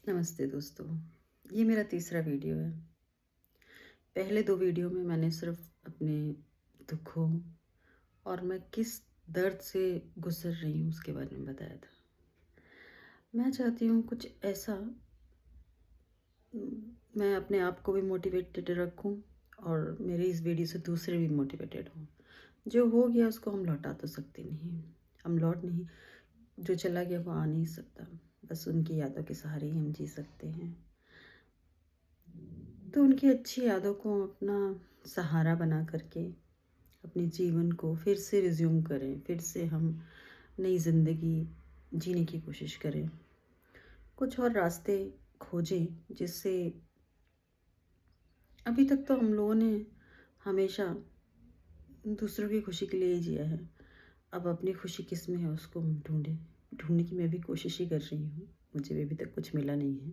नमस्ते दोस्तों, ये मेरा तीसरा वीडियो है। पहले 2 वीडियो में मैंने सिर्फ़ अपने दुखों और मैं किस दर्द से गुज़र रही हूँ उसके बारे में बताया था। मैं चाहती हूँ कुछ ऐसा मैं अपने आप को भी मोटिवेटेड रखूँ और मेरे इस वीडियो से दूसरे भी मोटिवेटेड हों। जो हो गया उसको हम लौटा तो सकते नहीं, हम लौट नहीं जो चला गया वो आ नहीं सकता। बस उनकी यादों के सहारे ही हम जी सकते हैं। तो उनकी अच्छी यादों को अपना सहारा बना करके अपने जीवन को फिर से रिज़्यूम करें, फिर से हम नई ज़िंदगी जीने की कोशिश करें। कुछ और रास्ते खोजें जिससे अभी तक तो हम लोगों ने हमेशा दूसरों की खुशी के लिए ही जिया है। अब अपनी खुशी किस में है उसको हम ढूँढें। ढूँढने की मैं भी कोशिश ही कर रही हूँ। मुझे भी अभी तक कुछ मिला नहीं है।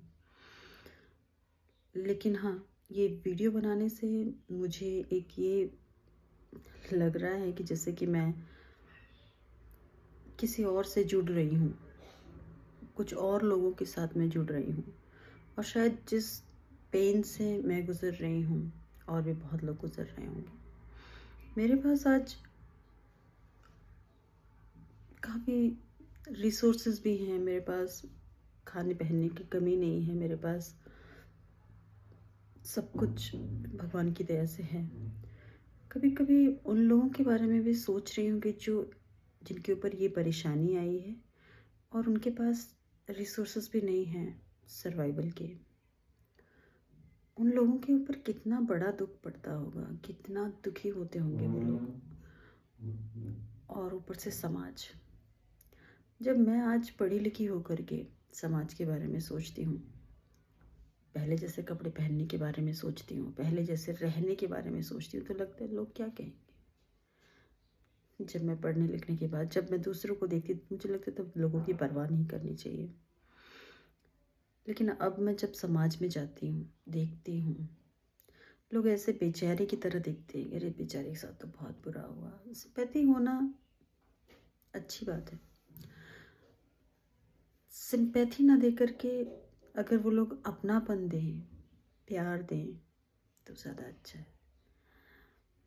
लेकिन हाँ, ये वीडियो बनाने से मुझे एक ये लग रहा है कि जैसे कि मैं किसी और से जुड़ रही हूँ, कुछ और लोगों के साथ मैं जुड़ रही हूँ और शायद जिस पेन से मैं गुज़र रही हूँ और भी बहुत लोग गुज़र रहे होंगे। मेरे पास आज काफ़ी रिसोर्सेज़ भी हैं, मेरे पास खाने-पहनने की कमी नहीं है, मेरे पास सब कुछ भगवान की दया से है। कभी-कभी उन लोगों के बारे में भी सोच रही हूँ कि जो जिनके ऊपर ये परेशानी आई है और उनके पास रिसोर्सेज़ भी नहीं हैं सर्वाइवल के। उन लोगों के ऊपर कितना बड़ा दुःख पड़ता होगा, कितना दुखी होते होंगे वो लोग और ऊपर से समाज। जब मैं आज पढ़ी-लिखी होकर के समाज के बारे में सोचती हूँ, पहले जैसे कपड़े पहनने के बारे में सोचती हूँ, पहले जैसे रहने के बारे में सोचती हूँ, तो लगता है लोग क्या कहेंगे? जब मैं पढ़ने-लिखने के बाद जब मैं दूसरों को देखती तो मुझे लगता था लोगों की परवाह नहीं करनी चाहिए। लेकिन अब मैं जब समाज में जाती हूँ, देखती हूँ, लोग ऐसे बेचारे की तरह देखते हैं, अरे बेचारे के साथ तो बहुत बुरा हुआ। सिंपैथी होना अच्छी बात है। सिंपैथी ना दे कर के अगर वो लोग अपनापन दें, प्यार दें, तो ज़्यादा अच्छा है।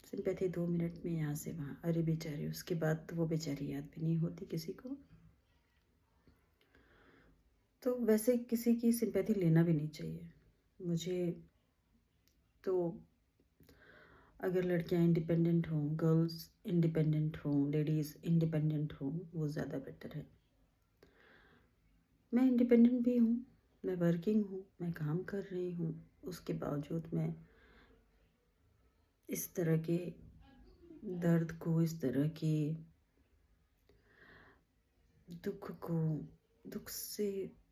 सिंपैथी 2 मिनट में यहाँ से वहाँ, अरे बेचारे, उसके बाद तो वो बेचारी याद भी नहीं होती किसी को। तो वैसे किसी की सिंपैथी लेना भी नहीं चाहिए। मुझे तो अगर लड़कियाँ इंडिपेंडेंट हों, गर्ल्स इंडिपेंडेंट हों, लेडीज़ इंडिपेंडेंट हों, वो ज़्यादा बेटर है। मैं इंडिपेंडेंट भी हूँ, मैं वर्किंग हूँ, मैं काम कर रही हूँ, उसके बावजूद मैं इस तरह के दर्द को, इस तरह के दुःख से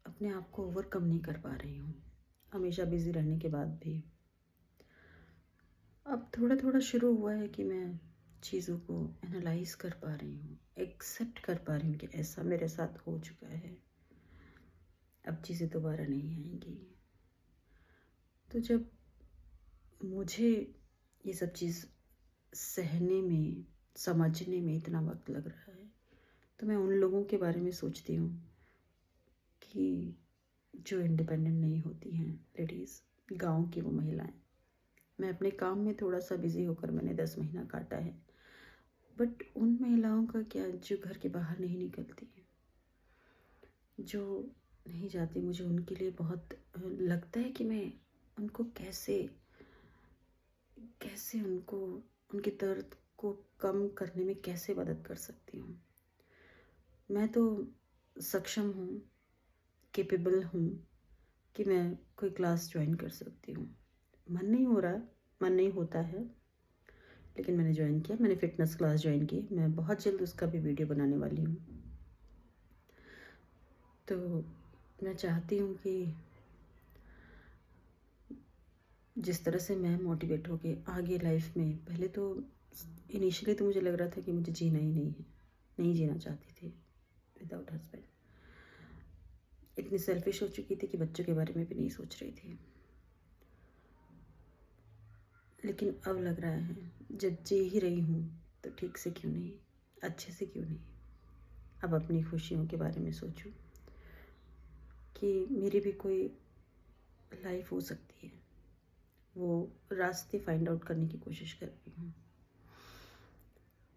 अपने आप को ओवरकम नहीं कर पा रही हूँ, हमेशा बिज़ी रहने के बाद भी। अब थोड़ा-थोड़ा शुरू हुआ है कि मैं चीज़ों को एनालाइज़ कर पा रही हूँ, एक्सेप्ट कर पा रही हूँ कि ऐसा मेरे साथ हो चुका है, अब चीज़ें दोबारा नहीं आएँगी। तो जब मुझे ये सब चीज़ सहने में, समझने में इतना वक़्त लग रहा है, तो मैं उन लोगों के बारे में सोचती हूँ कि जो इंडिपेंडेंट नहीं होती हैं लेडीज़, गाँव की वो महिलाएँ। मैं अपने काम में थोड़ा-सा बिज़ी होकर मैंने 10 महीना काटा है, बट उन महिलाओं का क्या जो घर के बाहर नहीं निकलती हैं, जो नहीं जाती, मुझे उनके लिए बहुत लगता है कि मैं उनको कैसे कैसे उनको उनके दर्द को कम करने में कैसे मदद कर सकती हूँ। मैं तो सक्षम हूँ, कैपेबल हूँ कि मैं कोई क्लास जॉइन कर सकती हूँ। मन नहीं हो रहा, मन नहीं होता है, लेकिन मैंने जॉइन किया, मैंने फ़िटनेस क्लास जॉइन की। मैं बहुत जल्द उसका भी वीडियो बनाने वाली हूँ। तो मैं चाहती हूँ कि जिस तरह से मैं मोटिवेट होके आगे लाइफ में, पहले तो इनिशियली तो मुझे लग रहा था कि मुझे जीना ही नहीं है, नहीं जीना चाहती थी विदाउट हस्बैंड। इतनी सेल्फिश हो चुकी थी कि बच्चों के बारे में भी नहीं सोच रही थी। लेकिन अब लग रहा है जब जी ही रही हूँ तो ठीक से क्यों नहीं, अच्छे से क्यों नहीं, अब अपनी खुशियों के बारे में सोचूं कि मेरी भी कोई लाइफ हो सकती है। वो रास्ते फाइंड आउट करने की कोशिश कर रही हूँ।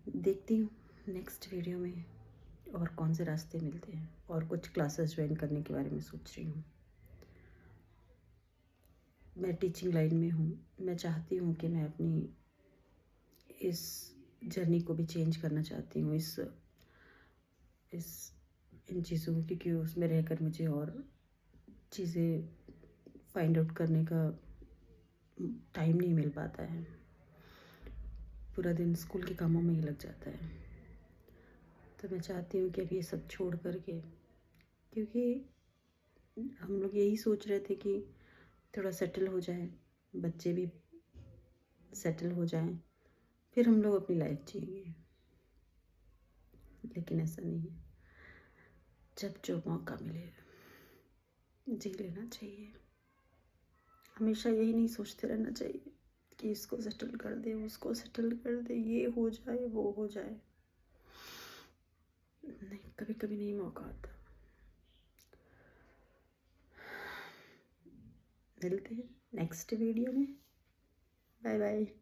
देखती हूँ नेक्स्ट वीडियो में और कौन से रास्ते मिलते हैं, और कुछ क्लासेस ज्वाइन करने के बारे में सोच रही हूँ। मैं टीचिंग लाइन में हूँ। मैं चाहती हूँ कि मैं अपनी इस जर्नी को भी चेंज करना चाहती हूँ, इन चीज़ों को, क्योंकि उसमें रहकर मुझे और चीज़ें फाइंड आउट करने का टाइम नहीं मिल पाता है। पूरा दिन स्कूल के कामों में ही लग जाता है। तो मैं चाहती हूँ कि अब ये सब छोड़ करके, क्योंकि हम लोग यही सोच रहे थे कि थोड़ा सेटल हो जाए, बच्चे भी सेटल हो जाएं, फिर हम लोग अपनी लाइफ जिएंगे। लेकिन ऐसा नहीं है। जब जो मौका मिले जी लेना चाहिए। हमेशा यही नहीं सोचते रहना चाहिए कि इसको सेटल कर दे, उसको सेटल कर दे, ये हो जाए, वो हो जाए। नहीं, कभी कभी नहीं मौका आता। मिलते हैं नेक्स्ट वीडियो में। Bye bye.